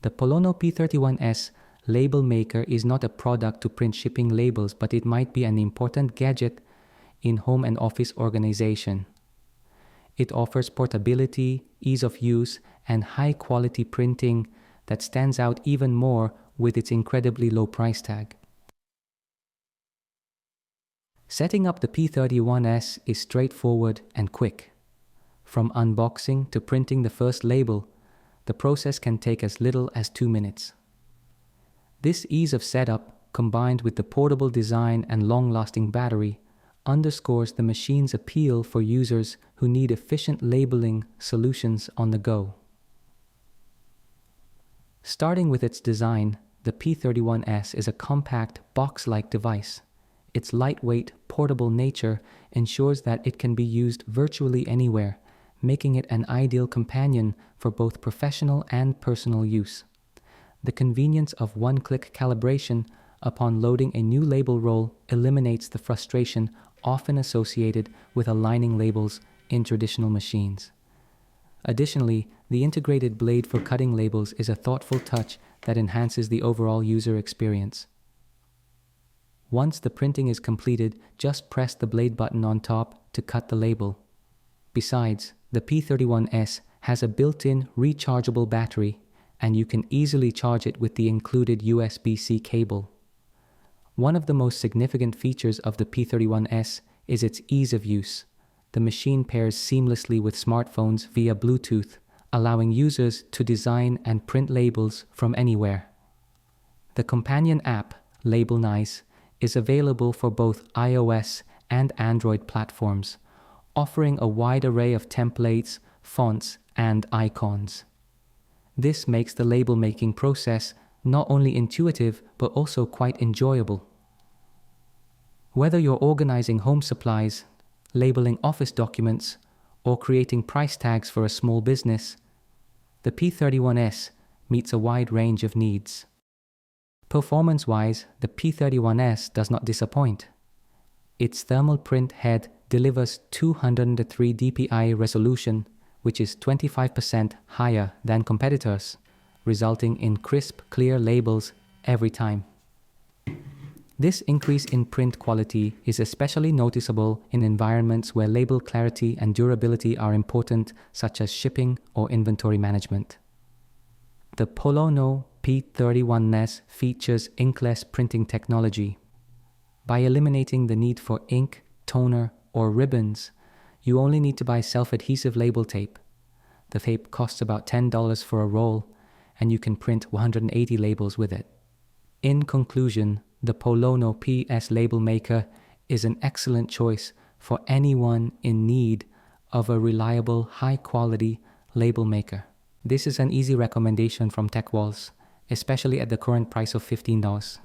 The POLONO P31S label maker is not a product to print shipping labels, but it might be an important gadget in home and office organization. It offers portability, ease of use, and high-quality printing that stands out even more with its incredibly low price tag. Setting up the P31S is straightforward and quick. From unboxing to printing the first label, the process can take as little as 2 minutes. This ease of setup, combined with the portable design and long-lasting battery, underscores the machine's appeal for users who need efficient labeling solutions on the go. Starting with its design, the P31S is a compact, box-like device. Its lightweight, portable nature ensures that it can be used virtually anywhere, making it an ideal companion for both professional and personal use. The convenience of one-click calibration upon loading a new label roll eliminates the frustration often associated with aligning labels in traditional machines. Additionally, the integrated blade for cutting labels is a thoughtful touch that enhances the overall user experience. Once the printing is completed, just press the blade button on top to cut the label. Besides, the P31S has a built-in rechargeable battery, and you can easily charge it with the included USB-C cable. One of the most significant features of the P31S is its ease of use. The machine pairs seamlessly with smartphones via Bluetooth, allowing users to design and print labels from anywhere. The companion app, Label Nice, is available for both iOS and Android platforms, offering a wide array of templates, fonts, and icons. This makes the label making process not only intuitive but also quite enjoyable. Whether you're organizing home supplies, labeling office documents, or creating price tags for a small business, the P31S meets a wide range of needs. Performance-wise, the P31S does not disappoint. Its thermal print head delivers 203 dpi resolution, which is 25% higher than competitors, resulting in crisp, clear labels every time. This increase in print quality is especially noticeable in environments where label clarity and durability are important, such as shipping or inventory management. The POLONO P31S features inkless printing technology. By eliminating the need for ink, toner, or ribbons, you only need to buy self-adhesive label tape. The tape costs about $10 for a roll, and you can print 180 labels with it. In conclusion, the POLONO PS label maker is an excellent choice for anyone in need of a reliable, high-quality label maker. This is an easy recommendation from TechWalls, especially at the current price of $15.